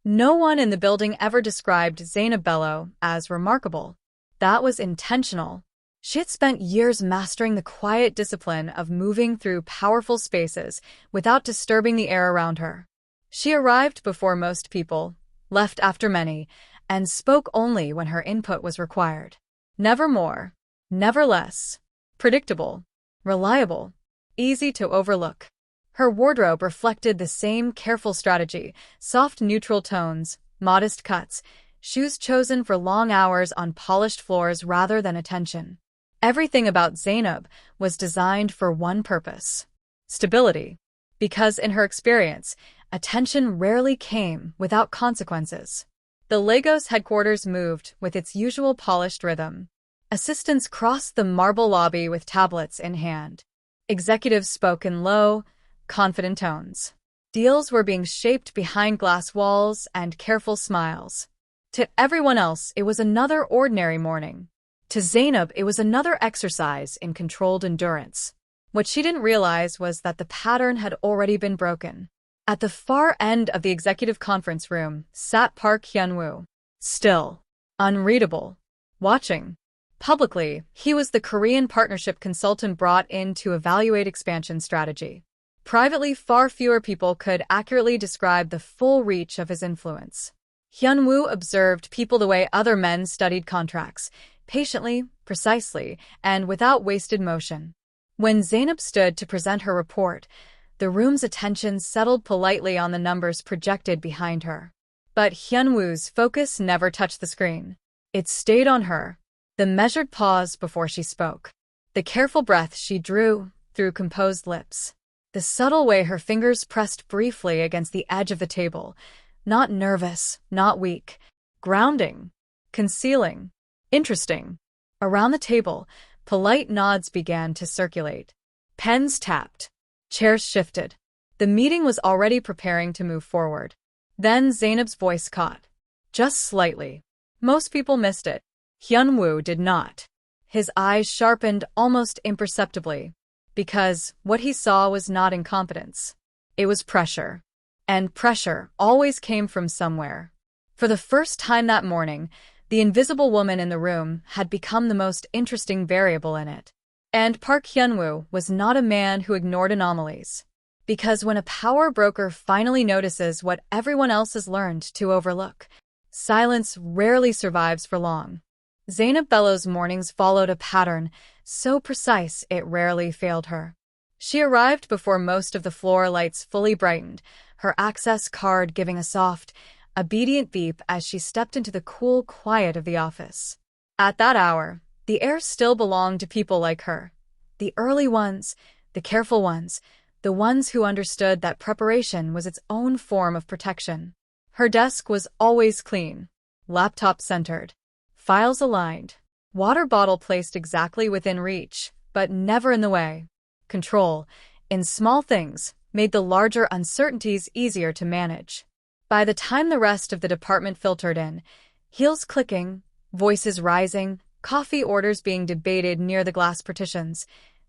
No one in the building ever described Zainab Bello as remarkable. That was intentional. She had spent years mastering the quiet discipline of moving through powerful spaces without disturbing the air around her. She arrived before most people, left after many, and spoke only when her input was required. Never more, never less. Predictable, reliable, easy to overlook. Her wardrobe reflected the same careful strategy: soft neutral tones, modest cuts, shoes chosen for long hours on polished floors rather than attention. Everything about Zainab was designed for one purpose: stability. Because in her experience, attention rarely came without consequences. The Lagos headquarters moved with its usual polished rhythm. Assistants crossed the marble lobby with tablets in hand. Executives spoke in low, confident tones. Deals were being shaped behind glass walls and careful smiles. To everyone else, it was another ordinary morning. To Zainab, it was another exercise in controlled endurance. What she didn't realize was that the pattern had already been broken. At the far end of the executive conference room sat Park Hyun-woo. Still, unreadable, watching. Publicly, he was the Korean partnership consultant brought in to evaluate expansion strategy. Privately, far fewer people could accurately describe the full reach of his influence. Hyun-woo observed people the way other men studied contracts, patiently, precisely, and without wasted motion. When Zainab stood to present her report, the room's attention settled politely on the numbers projected behind her. But Hyun-woo's focus never touched the screen. It stayed on her. The measured pause before she spoke. The careful breath she drew through composed lips. The subtle way her fingers pressed briefly against the edge of the table. Not nervous, not weak. Grounding. Concealing. Interesting. Around the table, polite nods began to circulate. Pens tapped. Chairs shifted. The meeting was already preparing to move forward. Then Zainab's voice caught. Just slightly. Most people missed it. Hyun-woo did not. His eyes sharpened almost imperceptibly, because what he saw was not incompetence. It was pressure. And pressure always came from somewhere. For the first time that morning, the invisible woman in the room had become the most interesting variable in it. And Park Hyun-woo was not a man who ignored anomalies. Because when a power broker finally notices what everyone else has learned to overlook, silence rarely survives for long. Zainab Bello's mornings followed a pattern so precise it rarely failed her. She arrived before most of the floor lights fully brightened, her access card giving a soft, obedient beep as she stepped into the cool quiet of the office. At that hour, the air still belonged to people like her. The early ones, the careful ones, the ones who understood that preparation was its own form of protection. Her desk was always clean, laptop centered, files aligned, water bottle placed exactly within reach, but never in the way. Control, in small things, made the larger uncertainties easier to manage. By the time the rest of the department filtered in, heels clicking, voices rising, coffee orders being debated near the glass partitions,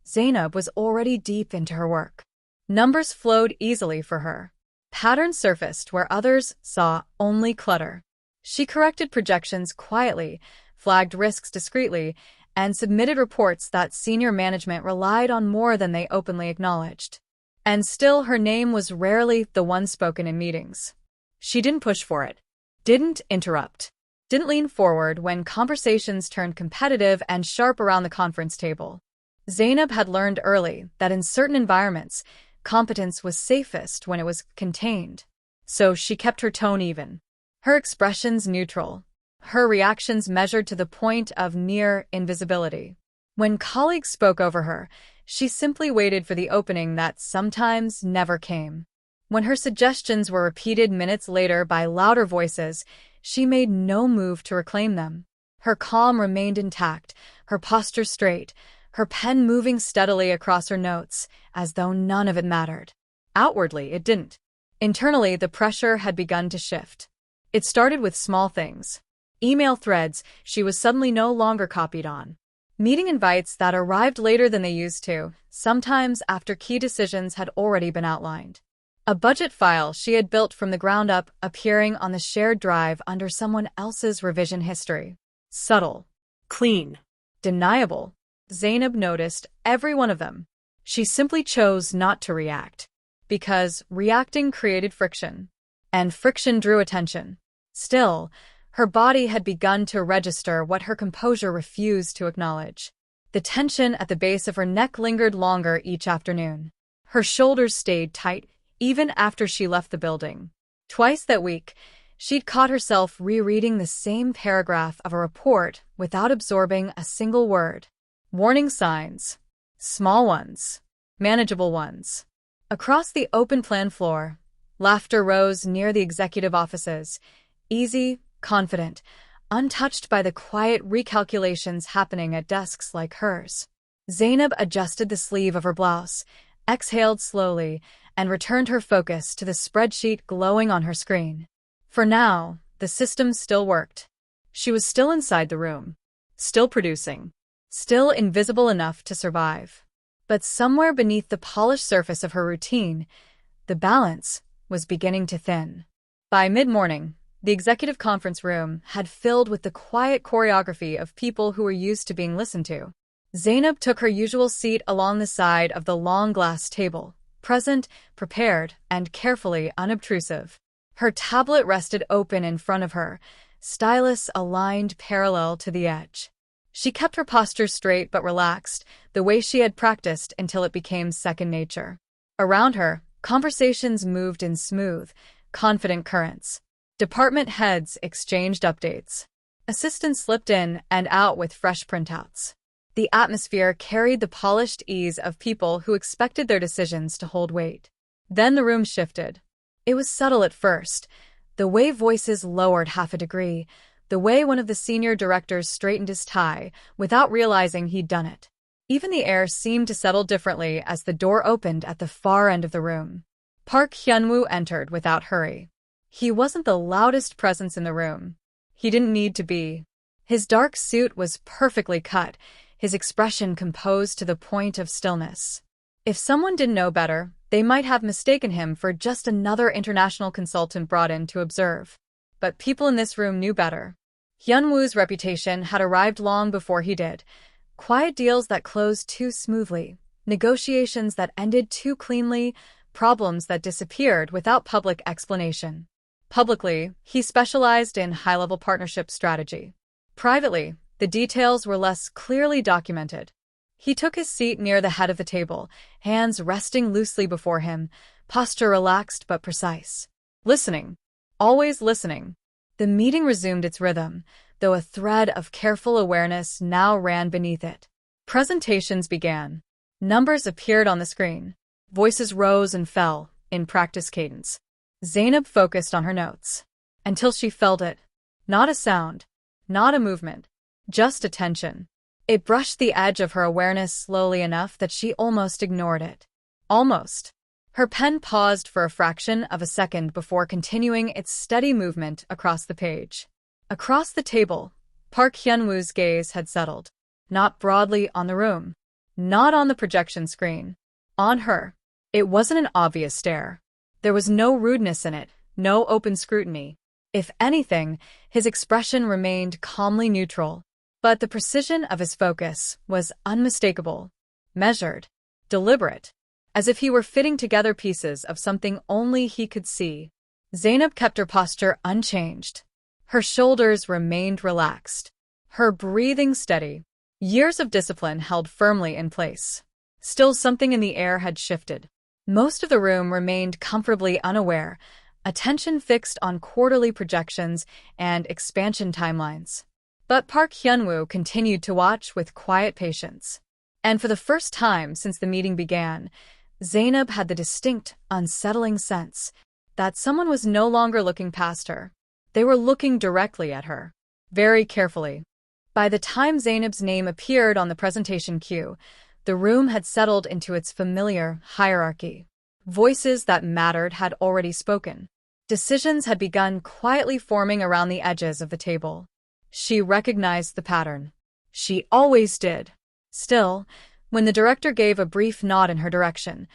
Zainab was already deep into her work. Numbers flowed easily for her. Patterns surfaced where others saw only clutter. She corrected projections quietly, flagged risks discreetly, and submitted reports that senior management relied on more than they openly acknowledged. And still her name was rarely the one spoken in meetings. She didn't push for it, didn't interrupt, didn't lean forward when conversations turned competitive and sharp around the conference table. Zainab had learned early that in certain environments, competence was safest when it was contained. So she kept her tone even, her expressions neutral, her reactions measured to the point of near invisibility. When colleagues spoke over her, she simply waited for the opening that sometimes never came. When her suggestions were repeated minutes later by louder voices, she made no move to reclaim them. Her calm remained intact, her posture straight, her pen moving steadily across her notes, as though none of it mattered. Outwardly, it didn't. Internally, the pressure had begun to shift. It started with small things. Email threads she was suddenly no longer copied on. Meeting invites that arrived later than they used to, sometimes after key decisions had already been outlined. A budget file she had built from the ground up appearing on the shared drive under someone else's revision history. Subtle. Clean. Deniable. Zainab noticed every one of them. She simply chose not to react. Because reacting created friction. And friction drew attention. Still, her body had begun to register what her composure refused to acknowledge. The tension at the base of her neck lingered longer each afternoon. Her shoulders stayed tight, even after she left the building. Twice that week, she'd caught herself rereading the same paragraph of a report without absorbing a single word. Warning signs. Small ones. Manageable ones. Across the open-plan floor, laughter rose near the executive offices, easy, confident, untouched by the quiet recalculations happening at desks like hers. Zainab adjusted the sleeve of her blouse, exhaled slowly, and returned her focus to the spreadsheet glowing on her screen. For now, the system still worked. She was still inside the room, still producing, still invisible enough to survive. But somewhere beneath the polished surface of her routine, the balance was beginning to thin. By mid-morning, the executive conference room had filled with the quiet choreography of people who were used to being listened to. Zainab took her usual seat along the side of the long glass table, present, prepared, and carefully unobtrusive. Her tablet rested open in front of her, stylus aligned parallel to the edge. She kept her posture straight but relaxed, the way she had practiced until it became second nature. Around her, conversations moved in smooth, confident currents. Department heads exchanged updates. Assistants slipped in and out with fresh printouts. The atmosphere carried the polished ease of people who expected their decisions to hold weight. Then the room shifted. It was subtle at first, the way voices lowered half a degree, the way one of the senior directors straightened his tie without realizing he'd done it. Even the air seemed to settle differently as the door opened at the far end of the room. Park Hyun-woo entered without hurry. He wasn't the loudest presence in the room. He didn't need to be. His dark suit was perfectly cut, his expression composed to the point of stillness. If someone didn't know better, they might have mistaken him for just another international consultant brought in to observe. But people in this room knew better. Hyun-woo's reputation had arrived long before he did. Quiet deals that closed too smoothly, negotiations that ended too cleanly, problems that disappeared without public explanation. Publicly, he specialized in high-level partnership strategy. Privately, the details were less clearly documented. He took his seat near the head of the table, hands resting loosely before him, posture relaxed but precise. Listening. Always listening. The meeting resumed its rhythm, though a thread of careful awareness now ran beneath it. Presentations began. Numbers appeared on the screen. Voices rose and fell, in practice cadence. Zainab focused on her notes. Until she felt it. Not a sound. Not a movement. Just attention. It brushed the edge of her awareness slowly enough that she almost ignored it. Almost. Her pen paused for a fraction of a second before continuing its steady movement across the page. Across the table, Park Hyun-woo's gaze had settled. Not broadly on the room. Not on the projection screen. On her. It wasn't an obvious stare. There was no rudeness in it, no open scrutiny. If anything, his expression remained calmly neutral. But the precision of his focus was unmistakable. Measured. Deliberate. As if he were fitting together pieces of something only he could see. Zainab kept her posture unchanged. Her shoulders remained relaxed. Her breathing steady. Years of discipline held firmly in place. Still, something in the air had shifted. Most of the room remained comfortably unaware, attention fixed on quarterly projections and expansion timelines. But Park Hyun-woo continued to watch with quiet patience. And for the first time since the meeting began, Zainab had the distinct, unsettling sense that someone was no longer looking past her. They were looking directly at her, very carefully. By the time Zainab's name appeared on the presentation cue, the room had settled into its familiar hierarchy. Voices that mattered had already spoken. Decisions had begun quietly forming around the edges of the table. She recognized the pattern. She always did. Still, when the director gave a brief nod in her direction,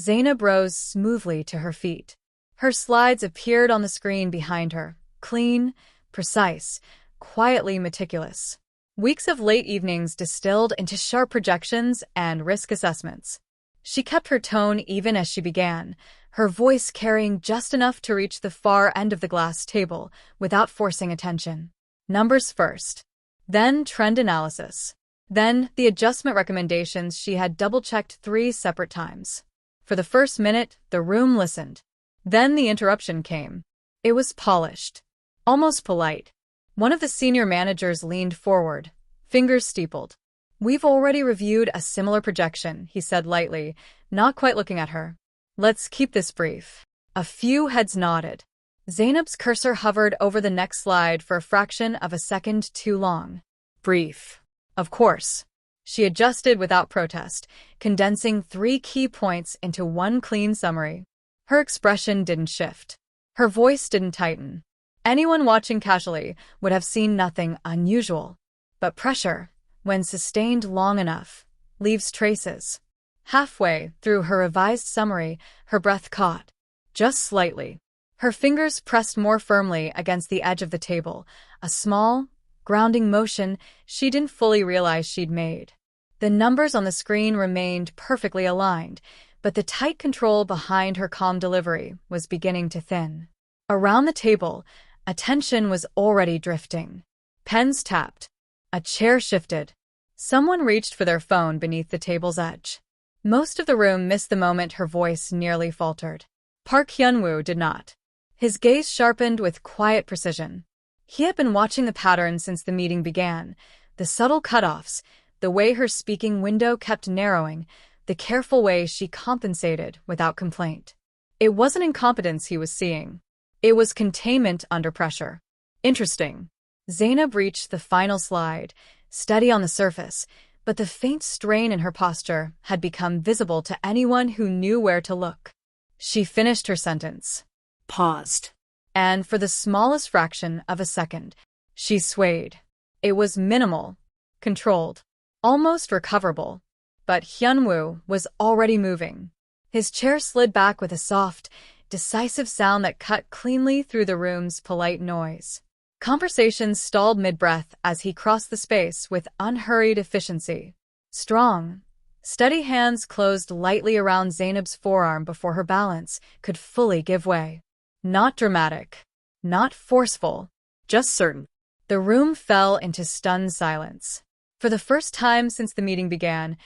Zainab rose smoothly to her feet. Her slides appeared on the screen behind her, clean, precise, quietly meticulous. Weeks of late evenings distilled into sharp projections and risk assessments. She kept her tone even as she began, her voice carrying just enough to reach the far end of the glass table without forcing attention. Numbers first. Then trend analysis. Then the adjustment recommendations she had double-checked 3 separate times. For the first minute, the room listened. Then the interruption came. It was polished, almost polite. One of the senior managers leaned forward, fingers steepled. "We've already reviewed a similar projection," he said lightly, not quite looking at her. "Let's keep this brief." A few heads nodded. Zainab's cursor hovered over the next slide for a fraction of a second too long. Brief. Of course. She adjusted without protest, condensing 3 key points into one clean summary. Her expression didn't shift. Her voice didn't tighten. Anyone watching casually would have seen nothing unusual. But pressure, when sustained long enough, leaves traces. Halfway through her revised summary, her breath caught. Just slightly. Her fingers pressed more firmly against the edge of the table, a small, grounding motion she didn't fully realize she'd made. The numbers on the screen remained perfectly aligned, but the tight control behind her calm delivery was beginning to thin. Around the table, attention was already drifting. Pens tapped. A chair shifted. Someone reached for their phone beneath the table's edge. Most of the room missed the moment her voice nearly faltered. Park Hyun-woo did not. His gaze sharpened with quiet precision. He had been watching the pattern since the meeting began, the subtle cutoffs, the way her speaking window kept narrowing, the careful way she compensated without complaint. It wasn't incompetence he was seeing. It was containment under pressure. Interesting. Zainab reached the final slide, steady on the surface, but the faint strain in her posture had become visible to anyone who knew where to look. She finished her sentence. Paused. And for the smallest fraction of a second, she swayed. It was minimal, controlled, almost recoverable. But Hyun-woo was already moving. His chair slid back with a soft, decisive sound that cut cleanly through the room's polite noise. Conversation stalled mid-breath as he crossed the space with unhurried efficiency. Strong, steady hands closed lightly around Zainab's forearm before her balance could fully give way. Not dramatic, not forceful, just certain. The room fell into stunned silence. For the first time since the meeting began,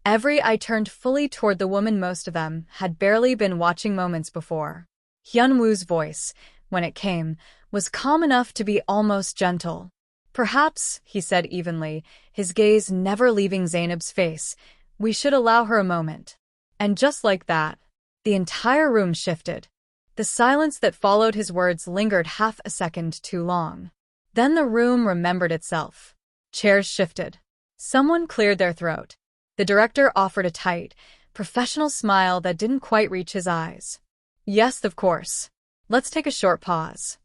every eye turned fully toward the woman most of them had barely been watching moments before. Hyun-woo's voice, when it came, was calm enough to be almost gentle. "Perhaps," he said evenly, his gaze never leaving Zainab's face, "we should allow her a moment." And just like that, the entire room shifted. The silence that followed his words lingered half a second too long. Then the room remembered itself. Chairs shifted. Someone cleared their throat. The director offered a tight, professional smile that didn't quite reach his eyes. "Yes, of course. Let's take a short pause."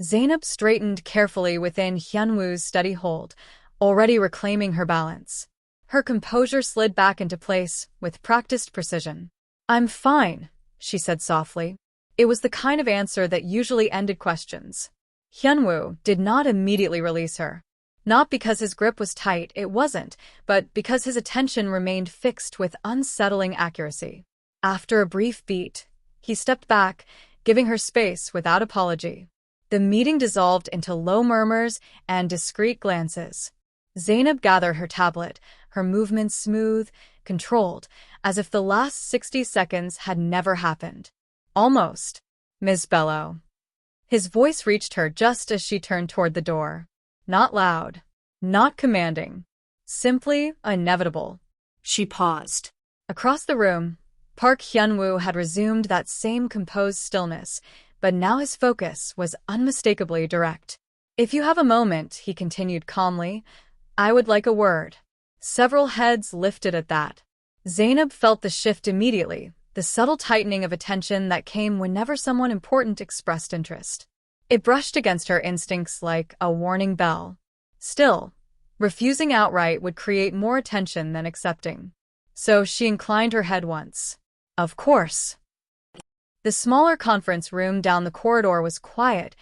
Zainab straightened carefully within Hyun-woo's steady hold, already reclaiming her balance. Her composure slid back into place with practiced precision. "I'm fine," she said softly. It was the kind of answer that usually ended questions. Hyun-woo did not immediately release her. Not because his grip was tight, it wasn't, but because his attention remained fixed with unsettling accuracy. After a brief beat, he stepped back, giving her space without apology. The meeting dissolved into low murmurs and discreet glances. Zainab gathered her tablet, her movements smooth, controlled, as if the last 60 seconds had never happened. "Almost, Ms. Bello." His voice reached her just as she turned toward the door. Not loud, not commanding, simply inevitable. She paused. Across the room, Park Hyun-woo had resumed that same composed stillness, but now his focus was unmistakably direct. "If you have a moment," he continued calmly, "I would like a word." Several heads lifted at that. Zainab felt the shift immediately, the subtle tightening of attention that came whenever someone important expressed interest. It brushed against her instincts like a warning bell. Still, refusing outright would create more attention than accepting. So she inclined her head once. Of course. The smaller conference room down the corridor was quiet,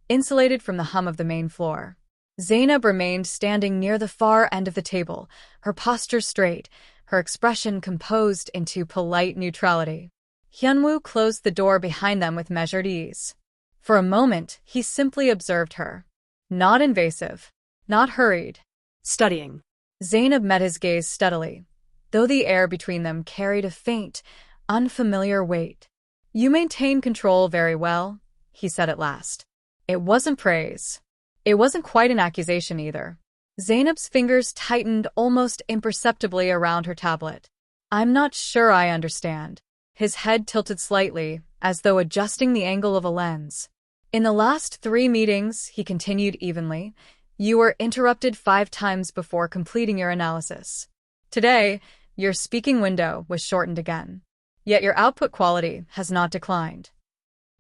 insulated from the hum of the main floor. Zainab remained standing near the far end of the table, her posture straight, her expression composed into polite neutrality. Hyunwoo closed the door behind them with measured ease. For a moment, he simply observed her. Not invasive, not hurried. Studying. Zainab met his gaze steadily, though the air between them carried a faint, unfamiliar weight. You maintain control very well, he said at last. It wasn't praise. It wasn't quite an accusation either. Zainab's fingers tightened almost imperceptibly around her tablet. I'm not sure I understand. His head tilted slightly, as though adjusting the angle of a lens. In the last 3 meetings, he continued evenly, you were interrupted 5 times before completing your analysis. Today, your speaking window was shortened again. Yet your output quality has not declined.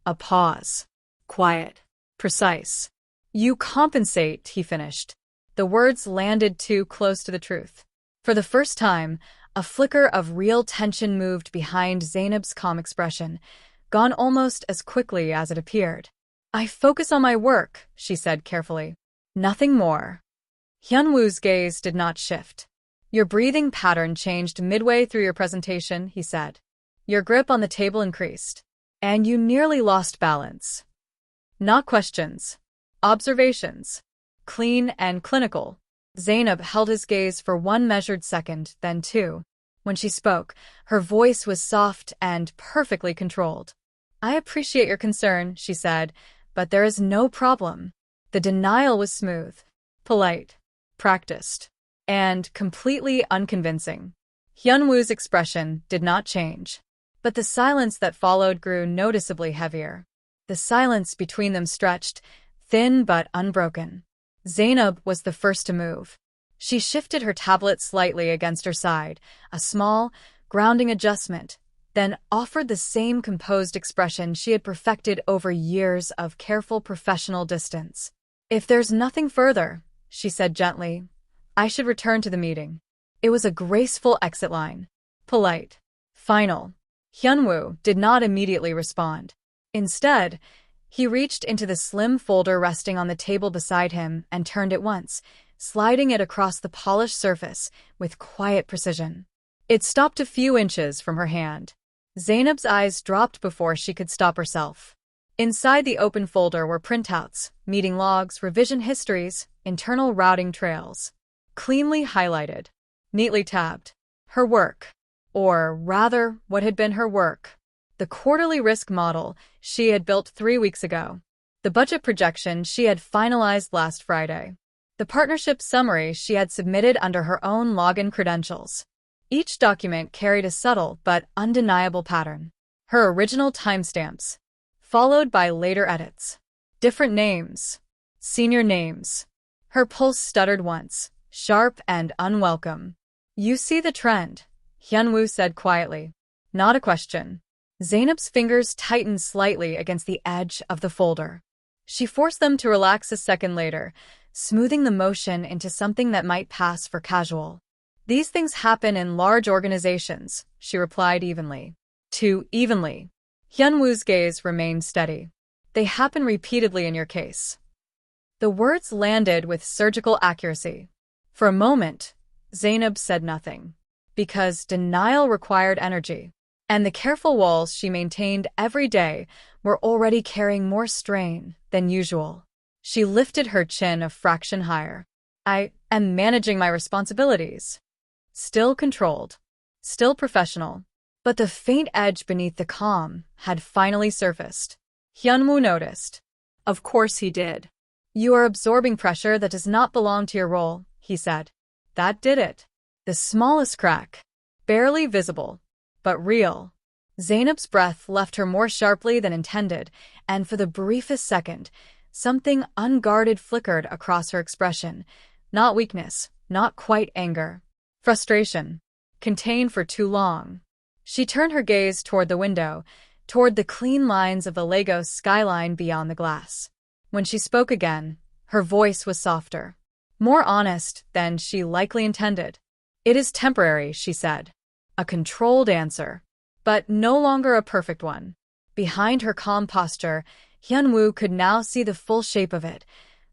A pause. Quiet. Precise. You compensate, he finished. The words landed too close to the truth. For the first time, a flicker of real tension moved behind Zainab's calm expression, gone almost as quickly as it appeared. I focus on my work, she said carefully. Nothing more. Hyunwoo's gaze did not shift. Your breathing pattern changed midway through your presentation, he said. Your grip on the table increased. And you nearly lost balance. Not questions. Observations. Clean and clinical. Zainab held his gaze for 1 measured second, then 2. When she spoke, her voice was soft and perfectly controlled. I appreciate your concern, she said, but there is no problem. The denial was smooth, polite, practiced, and completely unconvincing. Hyunwoo's expression did not change, but the silence that followed grew noticeably heavier. The silence between them stretched, thin but unbroken. Zainab was the first to move. She shifted her tablet slightly against her side, a small, grounding adjustment, then offered the same composed expression she had perfected over years of careful professional distance. If there's nothing further, she said gently, I should return to the meeting. It was a graceful exit line. Polite. Final. Hyunwoo did not immediately respond. Instead, he reached into the slim folder resting on the table beside him and turned it once, sliding it across the polished surface with quiet precision. It stopped a few inches from her hand. Zainab's eyes dropped before she could stop herself. Inside the open folder were printouts, meeting logs, revision histories, internal routing trails. Cleanly highlighted. Neatly tabbed. Her work. Or rather, what had been her work. The quarterly risk model she had built 3 weeks ago. The budget projection she had finalized last Friday. The partnership summary she had submitted under her own login credentials. Each document carried a subtle but undeniable pattern. Her original timestamps, followed by later edits. Different names. Senior names. Her pulse stuttered once, sharp and unwelcome. You see the trend, Hyunwoo said quietly. Not a question. Zainab's fingers tightened slightly against the edge of the folder. She forced them to relax a second later, smoothing the motion into something that might pass for casual. These things happen in large organizations, she replied evenly. Too evenly. Hyunwoo's gaze remained steady. They happen repeatedly in your case. The words landed with surgical accuracy. For a moment, Zainab said nothing. Because denial required energy. And the careful walls she maintained every day were already carrying more strain than usual. She lifted her chin a fraction higher. I am managing my responsibilities. Still controlled. Still professional. But the faint edge beneath the calm had finally surfaced. Hyunwoo noticed. Of course he did. You are absorbing pressure that does not belong to your role, he said. That did it. The smallest crack. Barely visible. But real. Zainab's breath left her more sharply than intended, and for the briefest second, something unguarded flickered across her expression. Not weakness, not quite anger. Frustration. Contained for too long. She turned her gaze toward the window, toward the clean lines of the Lagos skyline beyond the glass. When she spoke again, her voice was softer. More honest than she likely intended. It is temporary, she said. A controlled answer. but no longer a perfect one. Behind her calm posture, Hyunwoo could now see the full shape of it,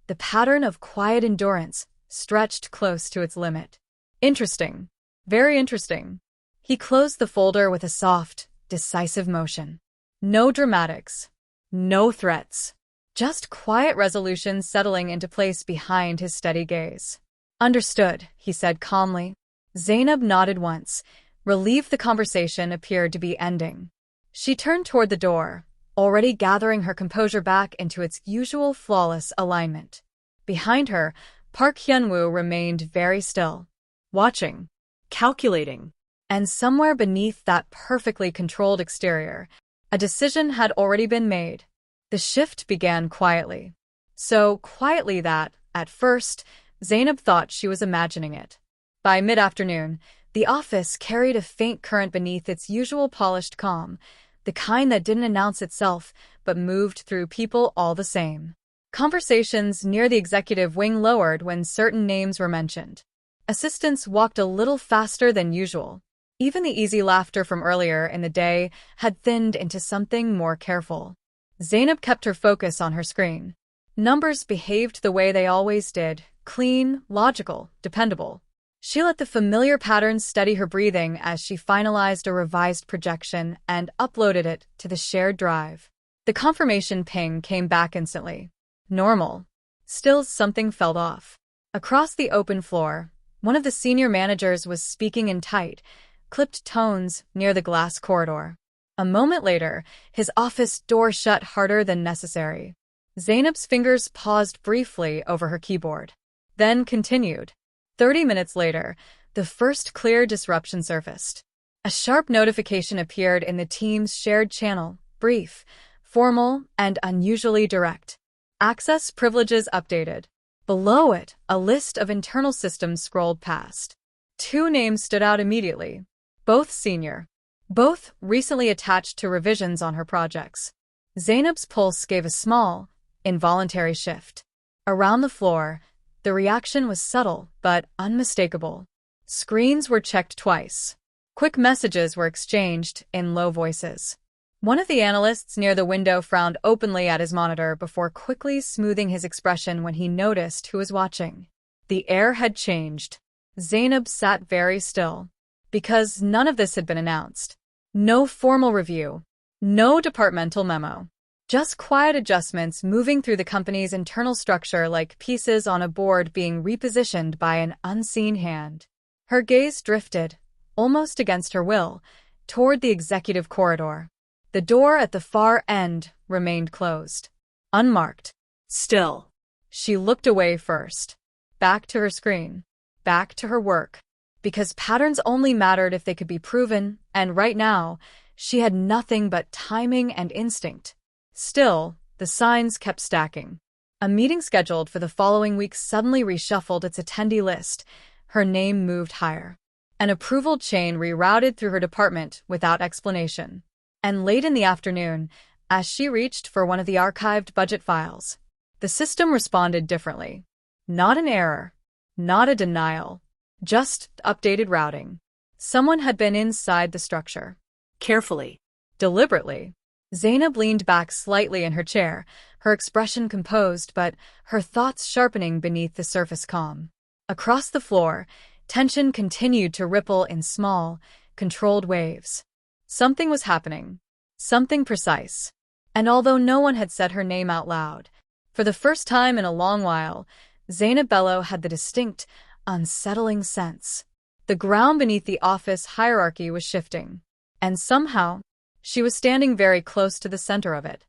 the pattern of quiet endurance, stretched close to its limit. Interesting. Very interesting. He closed the folder with a soft, decisive motion. No dramatics. No threats. Just quiet resolution settling into place behind his steady gaze. Understood, he said calmly. Zainab nodded once, relieved the conversation appeared to be ending. She turned toward the door, already gathering her composure back into its usual flawless alignment. Behind her, Park Hyunwoo remained very still, watching, Calculating. and somewhere beneath that perfectly controlled exterior, a decision had already been made. The shift began quietly. So quietly that, at first, Zainab thought she was imagining it. By mid-afternoon, the office carried a faint current beneath its usual polished calm, the kind that didn't announce itself but moved through people all the same. Conversations near the executive wing lowered when certain names were mentioned. Assistants walked a little faster than usual. Even the easy laughter from earlier in the day had thinned into something more careful. Zainab kept her focus on her screen. Numbers behaved the way they always did, clean, logical, dependable. She let the familiar patterns steady her breathing as she finalized a revised projection and uploaded it to the shared drive. The confirmation ping came back instantly. Normal. Still, something felt off. Across the open floor, one of the senior managers was speaking in tight, clipped tones near the glass corridor. A moment later, his office door shut harder than necessary. Zainab's fingers paused briefly over her keyboard, then continued. 30 minutes later, the first clear disruption surfaced. A sharp notification appeared in the team's shared channel, brief, formal, and unusually direct. Access privileges updated. Below it, a list of internal systems scrolled past. Two names stood out immediately. Both senior. Both recently attached to revisions on her projects. Zainab's pulse gave a small, involuntary shift. Around the floor, the reaction was subtle but unmistakable. Screens were checked twice. Quick messages were exchanged in low voices. One of the analysts near the window frowned openly at his monitor before quickly smoothing his expression when he noticed who was watching. The air had changed. Zainab sat very still. Because none of this had been announced. No formal review. No departmental memo. Just quiet adjustments moving through the company's internal structure like pieces on a board being repositioned by an unseen hand. Her gaze drifted, almost against her will, toward the executive corridor. The door at the far end remained closed. Unmarked. Still. She looked away first. Back to her screen. Back to her work. Because patterns only mattered if they could be proven, and right now, she had nothing but timing and instinct. Still, the signs kept stacking. A meeting scheduled for the following week suddenly reshuffled its attendee list. Her name moved higher. An approval chain rerouted through her department without explanation. And late in the afternoon, as she reached for one of the archived budget files, the system responded differently. Not an error. Not a denial. Just updated routing. Someone had been inside the structure. Carefully. Deliberately. Zainab leaned back slightly in her chair, her expression composed but her thoughts sharpening beneath the surface calm. Across the floor, tension continued to ripple in small, controlled waves. Something was happening. Something precise. And although no one had said her name out loud, for the first time in a long while, Zainab Bello had the distinct, unsettling sense. The ground beneath the office hierarchy was shifting. And somehow, she was standing very close to the center of it.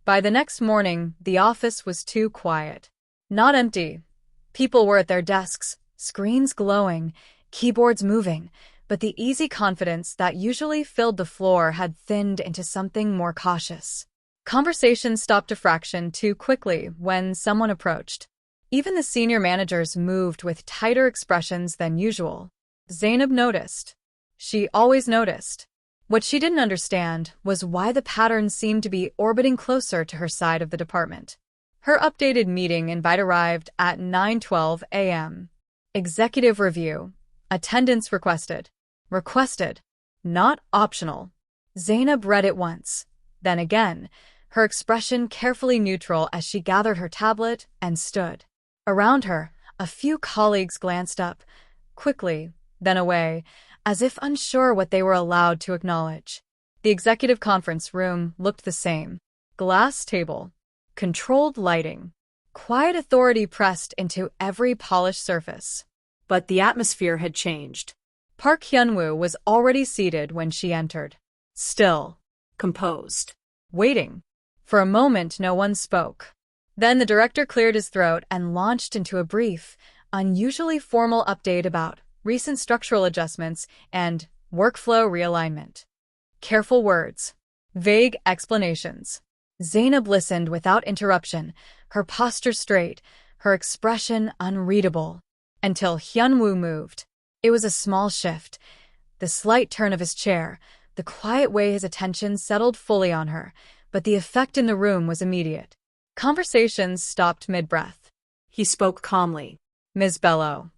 By the next morning, the office was too quiet. Not empty. People were at their desks, screens glowing, keyboards moving, but the easy confidence that usually filled the floor had thinned into something more cautious. Conversation stopped a fraction too quickly when someone approached. Even the senior managers moved with tighter expressions than usual. Zainab noticed. She always noticed. What she didn't understand was why the pattern seemed to be orbiting closer to her side of the department. Her updated meeting invite arrived at 9:12 a.m. Executive review. Attendance requested. Requested. Not optional. Zainab read it once, then again, her expression carefully neutral as she gathered her tablet and stood. Around her, a few colleagues glanced up, quickly, then away, as if unsure what they were allowed to acknowledge. The executive conference room looked the same. Glass table, controlled lighting, quiet authority pressed into every polished surface. But the atmosphere had changed. Park Hyun-woo was already seated when she entered. Still, Composed. waiting. For a moment, no one spoke. Then the director cleared his throat and launched into a brief, unusually formal update about recent structural adjustments and workflow realignment. Careful words. Vague explanations. Zainab listened without interruption, her posture straight, her expression unreadable. Until Hyun-woo moved. It was a small shift. The slight turn of his chair, the quiet way his attention settled fully on her, but the effect in the room was immediate. Conversations stopped mid-breath. He spoke calmly. Ms. Bello.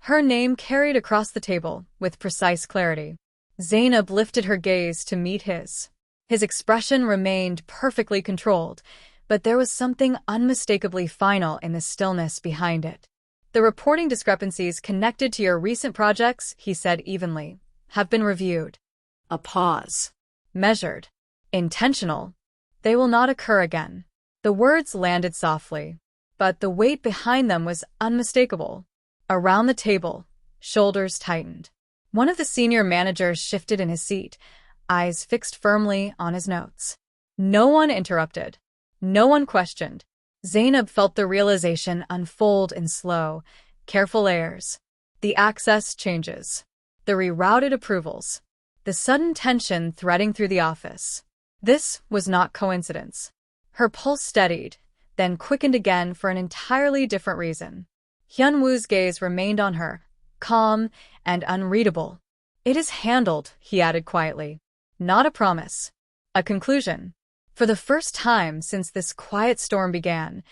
Her name carried across the table with precise clarity. Zainab lifted her gaze to meet his. His expression remained perfectly controlled, but there was something unmistakably final in the stillness behind it. The reporting discrepancies connected to your recent projects, he said evenly, have been reviewed. A pause. Measured. Intentional. They will not occur again. The words landed softly, but the weight behind them was unmistakable. Around the table, shoulders tightened. One of the senior managers shifted in his seat, eyes fixed firmly on his notes. No one interrupted. No one questioned. Zainab felt the realization unfold in slow, careful layers. The access changes. The rerouted approvals. The sudden tension threading through the office. This was not coincidence. Her pulse steadied, then quickened again for an entirely different reason. Hyun-woo's gaze remained on her, calm and unreadable. It is handled, he added quietly. Not a promise. A conclusion. For the first time since this quiet storm began,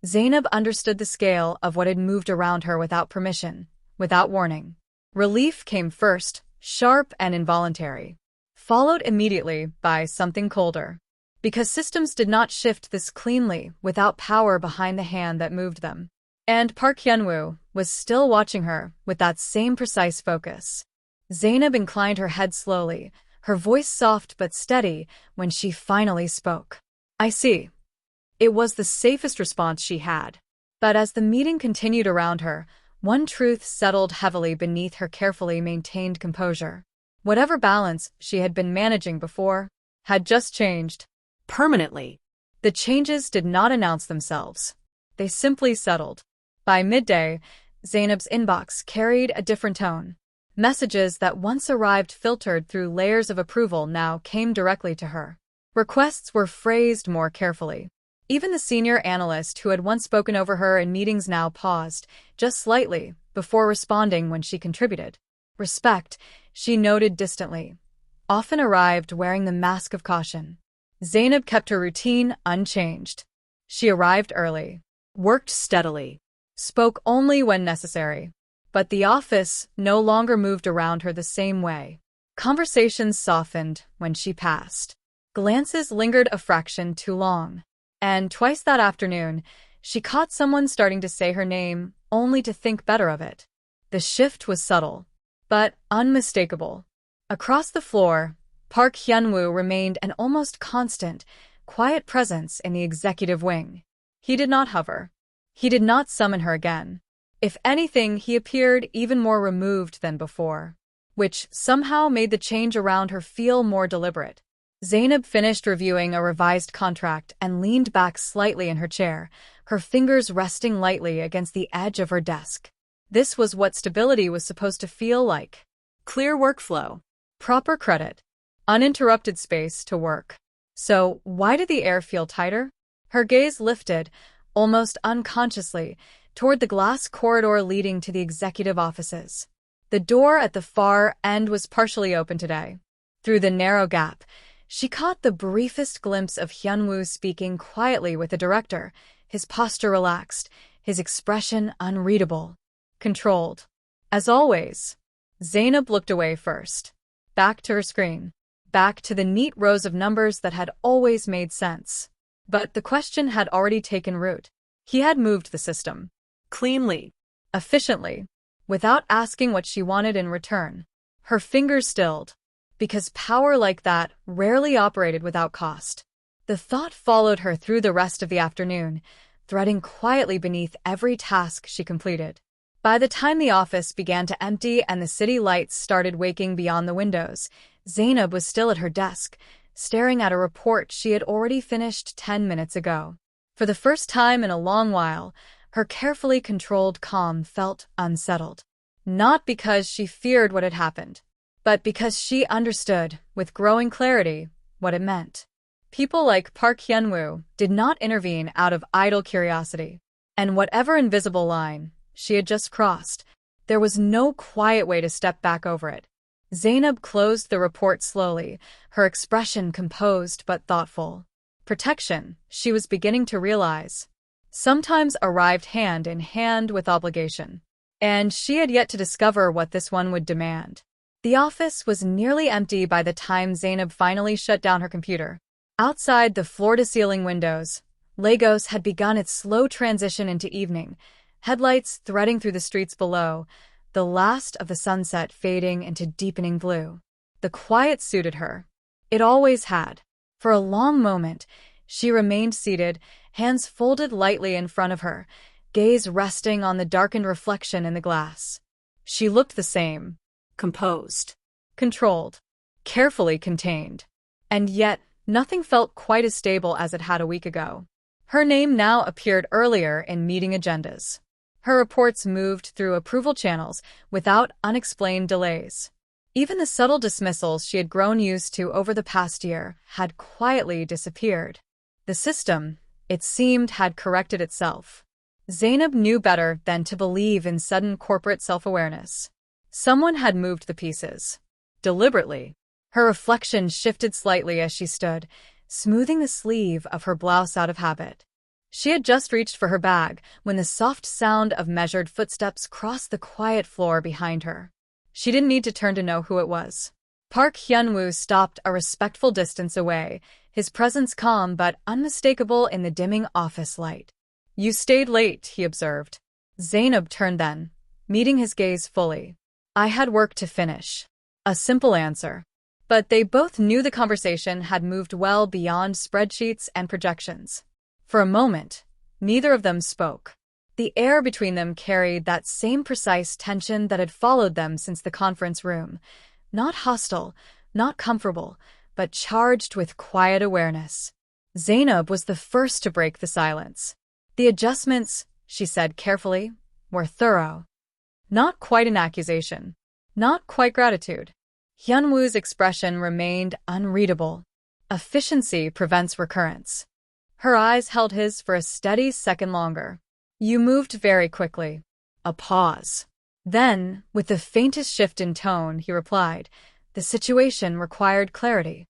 Zainab understood the scale of what had moved around her without permission, without warning. Relief came first, sharp and involuntary, followed immediately by something colder. Because systems did not shift this cleanly without power behind the hand that moved them. And Park Hyun-woo was still watching her with that same precise focus. Zainab inclined her head slowly, her voice soft but steady when she finally spoke. I see. It was the safest response she had. But as the meeting continued around her, one truth settled heavily beneath her carefully maintained composure. Whatever balance she had been managing before had just changed. Permanently. The changes did not announce themselves. They simply settled. By midday, Zainab's inbox carried a different tone. Messages that once arrived filtered through layers of approval now came directly to her. Requests were phrased more carefully. Even the senior analyst who had once spoken over her in meetings now paused, just slightly, before responding when she contributed. Respect, she noted distantly, often arrived wearing the mask of caution. Zainab kept her routine unchanged. She arrived early, Worked steadily. spoke only when necessary. But the office no longer moved around her the same way. Conversations softened when she passed. Glances lingered a fraction too long. And twice that afternoon, she caught someone starting to say her name, only to think better of it. The shift was subtle, but unmistakable. Across the floor, Park Hyun-woo remained an almost constant, quiet presence in the executive wing. He did not hover. He did not summon her again. If anything, he appeared even more removed than before, which somehow made the change around her feel more deliberate. Zainab finished reviewing a revised contract and leaned back slightly in her chair, her fingers resting lightly against the edge of her desk. This was what stability was supposed to feel like. Clear workflow. Proper credit. Uninterrupted space to work. So, why did the air feel tighter? Her gaze lifted, almost unconsciously, toward the glass corridor leading to the executive offices. The door at the far end was partially open today. Through the narrow gap, she caught the briefest glimpse of Hyun-woo speaking quietly with the director, his posture relaxed, his expression unreadable. Controlled. As always. Zainab looked away first. Back to her screen. back to the neat rows of numbers that had always made sense. But the question had already taken root. He had moved the system. Cleanly. Efficiently. Without asking what she wanted in return. Her fingers stilled. Because power like that rarely operated without cost. The thought followed her through the rest of the afternoon, threading quietly beneath every task she completed. By the time the office began to empty and the city lights started waking beyond the windows, Zainab was still at her desk, staring at a report she had already finished 10 minutes ago. For the first time in a long while, her carefully controlled calm felt unsettled. Not because she feared what had happened, but because she understood, with growing clarity, what it meant. People like Park Hyun-woo did not intervene out of idle curiosity. And whatever invisible line she had just crossed, there was no quiet way to step back over it. Zainab closed the report slowly, her expression composed but thoughtful. Protection, she was beginning to realize, sometimes arrived hand in hand with obligation. And she had yet to discover what this one would demand. The office was nearly empty by the time Zainab finally shut down her computer. Outside the floor-to-ceiling windows, Lagos had begun its slow transition into evening, headlights threading through the streets below, the last of the sunset fading into deepening blue. The quiet suited her. It always had. For a long moment, she remained seated, hands folded lightly in front of her, gaze resting on the darkened reflection in the glass. She looked the same. Composed. Controlled. Carefully contained. And yet, nothing felt quite as stable as it had a week ago. Her name now appeared earlier in meeting agendas. Her reports moved through approval channels without unexplained delays. Even the subtle dismissals she had grown used to over the past year had quietly disappeared. The system, it seemed, had corrected itself. Zainab knew better than to believe in sudden corporate self-awareness. Someone had moved the pieces. Deliberately. Her reflection shifted slightly as she stood, smoothing the sleeve of her blouse out of habit. She had just reached for her bag when the soft sound of measured footsteps crossed the quiet floor behind her. She didn't need to turn to know who it was. Park Hyun-woo stopped a respectful distance away, his presence calm but unmistakable in the dimming office light. "You stayed late," he observed. Zainab turned then, meeting his gaze fully. "I had work to finish." A simple answer. But they both knew the conversation had moved well beyond spreadsheets and projections. For a moment, neither of them spoke. The air between them carried that same precise tension that had followed them since the conference room. Not hostile, not comfortable, but charged with quiet awareness. Zainab was the first to break the silence. "The adjustments," she said carefully, "were thorough." Not quite an accusation. Not quite gratitude. Hyun-woo's expression remained unreadable. Efficiency prevents recurrence. Her eyes held his for a steady second longer. "You moved very quickly." A pause. Then, with the faintest shift in tone, he replied, "The situation required clarity."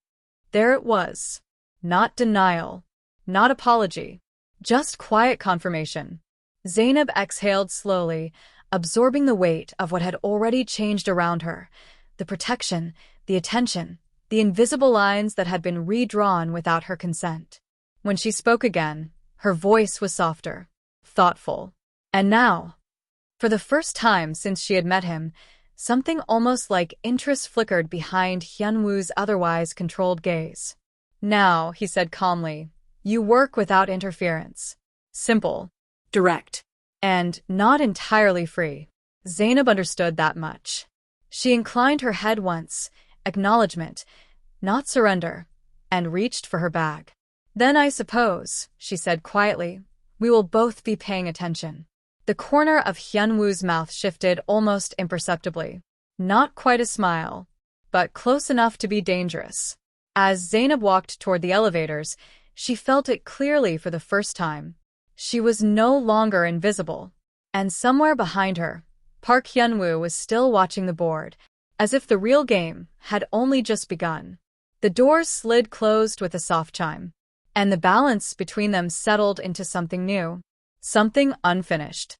There it was. Not denial. Not apology. Just quiet confirmation. Zainab exhaled slowly, absorbing the weight of what had already changed around her. The protection, the attention, the invisible lines that had been redrawn without her consent. When she spoke again, her voice was softer, thoughtful. And now, for the first time since she had met him, something almost like interest flickered behind Hyun-woo's otherwise controlled gaze. "Now," he said calmly, "you work without interference. Simple. Direct. And not entirely free." Zainab understood that much. She inclined her head once, acknowledgement, not surrender, and reached for her bag. "Then I suppose," she said quietly, "we will both be paying attention." The corner of Hyun-woo's mouth shifted almost imperceptibly. Not quite a smile, but close enough to be dangerous. As Zainab walked toward the elevators, she felt it clearly for the first time. She was no longer invisible. And somewhere behind her, Park Hyun-woo was still watching the board, as if the real game had only just begun. The doors slid closed with a soft chime, and the balance between them settled into something new, something unfinished.